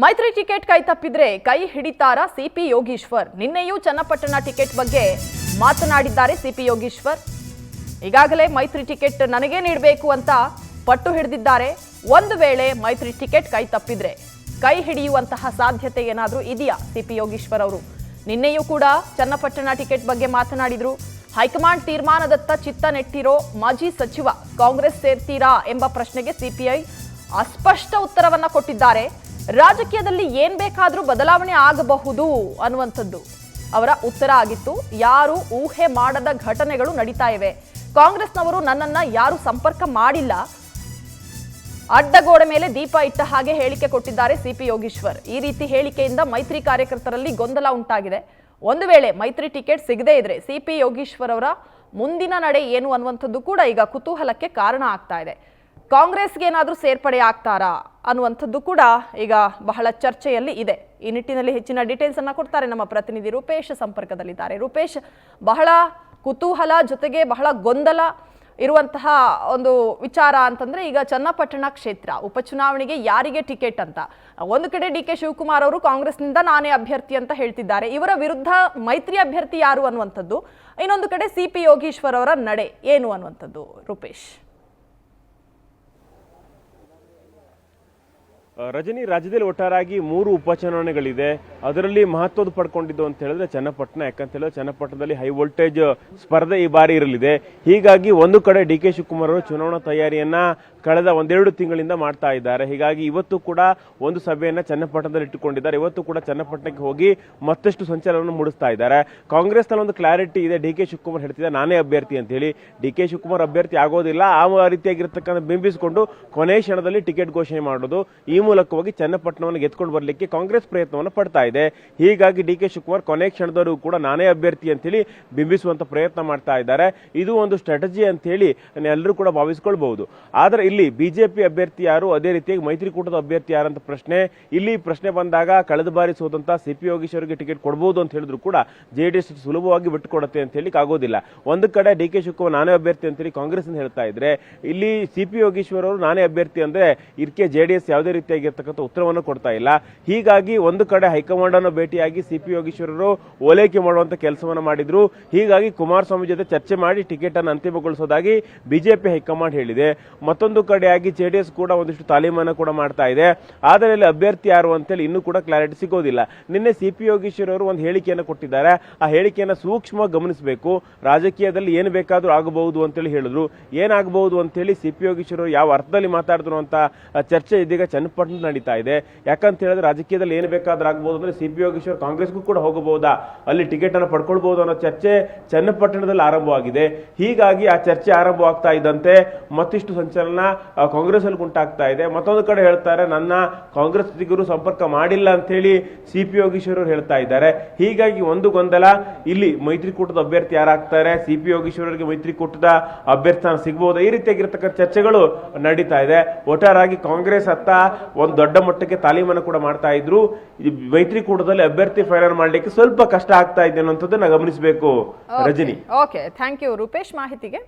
ಮೈತ್ರಿ ಟಿಕೆಟ್ ಕೈ ತಪ್ಪಿದ್ರೆ ಕೈ ಹಿಡಿತಾರ ಸಿಪಿ ಯೋಗೀಶ್ವರ್. ನಿನ್ನೆಯೂ ಚನ್ನಪಟ್ಟಣ ಟಿಕೆಟ್ ಬಗ್ಗೆ ಮಾತನಾಡಿದ್ದಾರೆ ಸಿಪಿ ಯೋಗೀಶ್ವರ್. ಈಗಾಗಲೇ ಮೈತ್ರಿ ಟಿಕೆಟ್ ನನಗೆ ನೀಡಬೇಕು ಅಂತ ಪಟ್ಟು ಹಿಡಿದಿದ್ದಾರೆ. ಒಂದು ವೇಳೆ ಮೈತ್ರಿ ಟಿಕೆಟ್ ಕೈ ತಪ್ಪಿದ್ರೆ ಕೈ ಹಿಡಿಯುವಂತಹ ಸಾಧ್ಯತೆ ಏನಾದರೂ ಇದೆಯಾ ಸಿಪಿ ಯೋಗೀಶ್ವರ್ ಅವರು? ನಿನ್ನೆಯೂ ಕೂಡ ಚನ್ನಪಟ್ಟಣ ಟಿಕೆಟ್ ಬಗ್ಗೆ ಮಾತನಾಡಿದ್ರು. ಹೈಕಮಾಂಡ್ ತೀರ್ಮಾನದತ್ತ ಚಿತ್ತ ನೆಟ್ಟಿರೋ ಮಾಜಿ ಸಚಿವ ಕಾಂಗ್ರೆಸ್ ಸೇರ್ತೀರಾ ಎಂಬ ಪ್ರಶ್ನೆಗೆ ಸಿಪಿಐ ಅಸ್ಪಷ್ಟ ಉತ್ತರವನ್ನ ಕೊಟ್ಟಿದ್ದಾರೆ. ರಾಜಕೀಯದಲ್ಲಿ ಏನ್ ಬೇಕಾದ್ರೂ ಬದಲಾವಣೆ ಆಗಬಹುದು ಅನ್ನುವಂಥದ್ದು ಅವರ ಉತ್ತರ ಆಗಿತ್ತು. ಯಾರು ಊಹೆ ಮಾಡದ ಘಟನೆಗಳು ನಡೀತಾ ಇವೆ. ಕಾಂಗ್ರೆಸ್ನವರು ನನ್ನನ್ನ ಯಾರು ಸಂಪರ್ಕ ಮಾಡಿಲ್ಲ, ಅಡ್ಡಗೋಡೆ ಮೇಲೆ ದೀಪ ಇಟ್ಟ ಹಾಗೆ ಹೇಳಿಕೆ ಕೊಟ್ಟಿದ್ದಾರೆ ಸಿಪಿ ಯೋಗೀಶ್ವರ್. ಈ ರೀತಿ ಹೇಳಿಕೆಯಿಂದ ಮೈತ್ರಿ ಕಾರ್ಯಕರ್ತರಲ್ಲಿ ಗೊಂದಲ ಉಂಟಾಗಿದೆ. ಒಂದು ವೇಳೆ ಮೈತ್ರಿ ಟಿಕೆಟ್ ಸಿಗದೇ ಇದ್ರೆ ಸಿಪಿ ಯೋಗೀಶ್ವರ್ ಅವರ ಮುಂದಿನ ನಡೆ ಏನು ಅನ್ನುವಂಥದ್ದು ಕೂಡ ಈಗ ಕುತೂಹಲಕ್ಕೆ ಕಾರಣ ಆಗ್ತಾ ಇದೆ. ಕಾಂಗ್ರೆಸ್ಗೆ ಏನಾದರೂ ಸೇರ್ಪಡೆ ಆಗ್ತಾರಾ ಅನ್ನುವಂಥದ್ದು ಕೂಡ ಈಗ ಬಹಳ ಚರ್ಚೆಯಲ್ಲಿ ಇದೆ. ಈ ನಿಟ್ಟಿನಲ್ಲಿ ಹೆಚ್ಚಿನ ಡೀಟೇಲ್ಸ್ ಅನ್ನ ಕೊಡ್ತಾರೆ ನಮ್ಮ ಪ್ರತಿನಿಧಿ ರೂಪೇಶ್ ಸಂಪರ್ಕದಲ್ಲಿದ್ದಾರೆ. ರೂಪೇಶ್, ಬಹಳ ಕುತೂಹಲ ಜೊತೆಗೆ ಬಹಳ ಗೊಂದಲ ಇರುವಂತಹ ಒಂದು ವಿಚಾರ ಅಂತಂದ್ರೆ ಈಗ ಚನ್ನಪಟ್ಟಣ ಕ್ಷೇತ್ರ ಉಪಚುನಾವಣೆಗೆ ಯಾರಿಗೆ ಟಿಕೆಟ್ ಅಂತ ಒಂದು ಕಡೆ ಡಿ.ಕೆ. ಶಿವಕುಮಾರ್ ಅವರು ಕಾಂಗ್ರೆಸ್ನಿಂದ ನಾನೇ ಅಭ್ಯರ್ಥಿ ಅಂತ ಹೇಳ್ತಿದ್ದಾರೆ. ಇವರ ವಿರುದ್ಧ ಮೈತ್ರಿ ಅಭ್ಯರ್ಥಿ ಯಾರು ಅನ್ನುವಂಥದ್ದು, ಇನ್ನೊಂದು ಕಡೆ ಸಿಪಿ ಯೋಗೀಶ್ವರ್ ಅವರ ನಡೆ ಏನು ಅನ್ನುವಂಥದ್ದು. ರೂಪೇಶ್, ರಜನಿ, ರಾಜ್ಯದಲ್ಲಿ ಒಟ್ಟಾರಾಗಿ 3 ಉಪಚುನಾವಣೆಗಳಿದೆ. ಅದರಲ್ಲಿ ಮಹತ್ವದ ಪಡ್ಕೊಂಡಿದ್ದು ಅಂತ ಹೇಳಿದ್ರೆ ಚನ್ನಪಟ್ಟಣ. ಯಾಕಂತ ಹೇಳಿದ್ರೆ ಚನ್ನಪಟ್ಟಣದಲ್ಲಿ ಹೈ ವೋಲ್ಟೇಜ್ ಸ್ಪರ್ಧೆ ಈ ಬಾರಿ ಇರಲಿದೆ. ಹೀಗಾಗಿ ಒಂದು ಕಡೆ ಡಿ.ಕೆ. ಶಿವಕುಮಾರ್ ಅವರು ಚುನಾವಣಾ ತಯಾರಿಯನ್ನ ಕಳೆದ 1-2 ತಿಂಗಳಿಂದ ಮಾಡ್ತಾ ಇದ್ದಾರೆ. ಹೀಗಾಗಿ ಇವತ್ತು ಕೂಡ ಒಂದು ಸಭೆಯನ್ನ ಚನ್ನಪಟ್ಟಣದಲ್ಲಿ ಇಟ್ಟುಕೊಂಡಿದ್ದಾರೆ. ಇವತ್ತು ಕೂಡ ಚನ್ನಪಟ್ಟಣಕ್ಕೆ ಹೋಗಿ ಮತ್ತಷ್ಟು ಸಂಚಲನವನ್ನು ಮೂಡಿಸ್ತಾ ಇದ್ದಾರೆ. ಕಾಂಗ್ರೆಸ್ನಲ್ಲಿ ಒಂದು ಕ್ಲಾರಿಟಿ ಇದೆ. ಡಿ.ಕೆ. ಶಿವಕುಮಾರ್ ಹೇಳ್ತಿದ್ದಾರೆ ನಾನೇ ಅಭ್ಯರ್ಥಿ ಅಂತ ಹೇಳಿ. ಡಿ.ಕೆ. ಶಿವಕುಮಾರ್ ಅಭ್ಯರ್ಥಿ ಆಗೋದಿಲ್ಲ, ಆ ರೀತಿಯಾಗಿರ್ತಕ್ಕಂಥ ಬಿಂಬಿಸಿಕೊಂಡು ಕೊನೆ ಕ್ಷಣದಲ್ಲಿ ಟಿಕೆಟ್ ಘೋಷಣೆ ಮಾಡೋದು, ಈ ಮೂಲಕವಾಗಿ ಚನ್ನಪಟ್ಟಣವನ್ನು ಗೆದ್ಕೊಂಡು ಬರಲಿಕ್ಕೆ ಕಾಂಗ್ರೆಸ್ ಪ್ರಯತ್ನವನ್ನು ಪಡ್ತಾ ಇದೆ. ಹೀಗಾಗಿ ಡಿ.ಕೆ. ಶಿವಕುಮಾರ್ ಕೊನೆ ಕ್ಷಣದವರೆಗೂ ಕೂಡ ನಾನೇ ಅಭ್ಯರ್ಥಿ ಅಂತ ಹೇಳಿ ಬಿಂಬಿಸುವಂತ ಪ್ರಯತ್ನ ಮಾಡ್ತಾ ಇದ್ದಾರೆ. ಇದು ಒಂದು ಸ್ಟ್ರಾಟಜಿ ಅಂತ ಹೇಳಿ ಎಲ್ಲರೂ ಕೂಡ ಭಾವಿಸಿಕೊಳ್ಬಹುದು. ಆದರೆ ಇಲ್ಲಿ ಬಿಜೆಪಿ ಅಭ್ಯರ್ಥಿ ಯಾರು, ಅದೇ ರೀತಿಯಾಗಿ ಮೈತ್ರಿಕೂಟದ ಅಭ್ಯರ್ಥಿ ಯಾರಂತ ಇಲ್ಲಿ ಪ್ರಶ್ನೆ ಬಂದಾಗ ಕಳೆದ ಬಾರಿ ಸೋದಂತ ಸಿಪಿ ಯೋಗೀಶ್ವರ್ಗೆ ಟಿಕೆಟ್ ಕೊಡಬಹುದು ಅಂತ ಹೇಳಿದ್ರು ಕೂಡ ಜೆಡಿಎಸ್ ಸುಲಭವಾಗಿ ಬಿಟ್ಟುಕೊಡುತ್ತೆ ಅಂತ ಹೇಳಿ ಆಗೋದಿಲ್ಲ. ಒಂದು ಕಡೆ ಡಿ.ಕೆ. ಶಿವಕುಮಾರ್ ನಾನೇ ಅಭ್ಯರ್ಥಿ ಅಂತ ಹೇಳಿ ಕಾಂಗ್ರೆಸ್ ಹೇಳ್ತಾ ಇದ್ರೆ, ಇಲ್ಲಿ ಸಿಪಿ ಯೋಗೀಶ್ವರ್ ಅವರು ನಾನೇ ಅಭ್ಯರ್ಥಿ ಅಂದ್ರೆ ಇದಕ್ಕೆ ಜೆಡಿಎಸ್ ಯಾವುದೇ ರೀತಿಯಾಗಿರ್ತಕ್ಕಂಥ ಉತ್ತರವನ್ನು ಕೊಡ್ತಾ ಇಲ್ಲ. ಹೀಗಾಗಿ ಒಂದು ಕಡೆ ಹೈಕಮಾಂಡ್ ಅನ್ನು ಭೇಟಿಯಾಗಿ ಸಿಪಿ ಯೋಗೀಶ್ವರರು ಓಲೈಕೆ ಮಾಡುವಂತ ಕೆಲಸವನ್ನು ಮಾಡಿದ್ರು. ಹೀಗಾಗಿ ಕುಮಾರಸ್ವಾಮಿ ಜೊತೆ ಚರ್ಚೆ ಮಾಡಿ ಟಿಕೆಟ್ ಅನ್ನು ಅಂತಿಮಗೊಳಿಸೋದಾಗಿ ಬಿಜೆಪಿ ಹೈಕಮಾಂಡ್ ಹೇಳಿದೆ. ಮತ್ತೊಂದು ಕಡೆಯಾಗಿ ಜೆಡಿಎಸ್ ಕೂಡ ಒಂದಿಷ್ಟು ತಾಲೀಮನ್ನು ಕೂಡ ಮಾಡ್ತಾ ಇದೆ. ಆದರೆ ಇಲ್ಲಿ ಅಭ್ಯರ್ಥಿ ಯಾರು ಅಂತೇಳಿ ಇನ್ನೂ ಕೂಡ ಕ್ಲಾರಿಟಿ ಸಿಗೋದಿಲ್ಲ. ನಿನ್ನೆ ಸಿಪಿ ಯೋಗೀಶ್ವರ್ ಅವರು ಒಂದು ಹೇಳಿಕೆಯನ್ನು ಕೊಟ್ಟಿದ್ದಾರೆ. ಆ ಹೇಳಿಕೆಯನ್ನು ಸೂಕ್ಷ್ಮವಾಗಿ ಗಮನಿಸಬೇಕು. ರಾಜಕೀಯದಲ್ಲಿ ಏನು ಬೇಕಾದ್ರೂ ಆಗಬಹುದು ಅಂತೇಳಿ ಹೇಳಿದ್ರು. ಏನಾಗಬಹುದು ಅಂತೇಳಿ ಸಿಪಿ ಯೋಗೀಶ್ವರ್ ಯಾವ ಅರ್ಥದಲ್ಲಿ ಮಾತಾಡಿದ್ರು ಅಂತ ಚರ್ಚೆ ಇದೀಗ ಚನ್ನಪಟ್ಟಣ ನಡೀತಾ ಇದೆ. ಯಾಕಂತ ಹೇಳಿದ್ರೆ ರಾಜಕೀಯದಲ್ಲಿ ಏನು ಬೇಕಾದ್ರೂ ಆಗಬಹುದು ಅಂದ್ರೆ ಸಿಪಿ ಯೋಗೀಶ್ವರ್ ಕಾಂಗ್ರೆಸ್ಗೂ ಕೂಡ ಹೋಗಬಹುದಾ, ಅಲ್ಲಿ ಟಿಕೆಟ್ ಅನ್ನು ಪಡ್ಕೊಳ್ಬಹುದು ಅನ್ನೋ ಚರ್ಚೆ ಚನ್ನಪಟ್ಟಣದಲ್ಲಿ ಆರಂಭವಾಗಿದೆ. ಹೀಗಾಗಿ ಆ ಚರ್ಚೆ ಆರಂಭವಾಗ್ತಾ ಇದ್ದಂತೆ ಮತ್ತಿಷ್ಟು ಸಂಚಲನ ಕಾಂಗ್ರೆಸ್ ಅಲ್ಲಿ ಉಂಟಾಗ್ತಾ ಇದೆ. ಮತ್ತೊಂದು ಕಡೆ ಹೇಳ್ತಾರೆ ನನ್ನ ಕಾಂಗ್ರೆಸ್ ಜೊತೆಗೂ ಸಂಪರ್ಕ ಮಾಡಿಲ್ಲ ಅಂತ ಹೇಳಿ ಸಿಪಿ ಯೋಗೀಶ್ವರ್ ಅವರು ಹೇಳ್ತಾ ಇದ್ದಾರೆ. ಹೀಗಾಗಿ ಒಂದು ಗೊಂದಲ, ಇಲ್ಲಿ ಮೈತ್ರಿಕೂಟದ ಅಭ್ಯರ್ಥಿ ಯಾರಾಗ್ತಾರೆ, ಸಿಪಿ ಯೋಗೀಶ್ವರರಿಗೆ ಮೈತ್ರಿಕೂಟದ ಅಭ್ಯರ್ಥಿ ಸಿಗಬಹುದು, ಈ ರೀತಿಯಾಗಿರ್ತಕ್ಕಂಥ ಚರ್ಚೆಗಳು ನಡೀತಾ ಇದೆ. ಒಟ್ಟಾರಾಗಿ ಕಾಂಗ್ರೆಸ್ ಹತ್ತ ಒಂದು ದೊಡ್ಡ ಮಟ್ಟಕ್ಕೆ ತಾಲೀಮನ್ನು ಕೂಡ ಮಾಡ್ತಾ ಇದ್ರು. ಮೈತ್ರಿಕೂಟದಲ್ಲಿ ಅಭ್ಯರ್ಥಿ ಫೈನಲ್ ಮಾಡ್ಲಿಕ್ಕೆ ಸ್ವಲ್ಪ ಕಷ್ಟ ಆಗ್ತಾ ಇದೆ ಅನ್ನೋಂಥದ್ದನ್ನ ಗಮನಿಸಬೇಕು. Rajani, okay, thank you Rupesh ಮಾಹಿತಿಗೆ.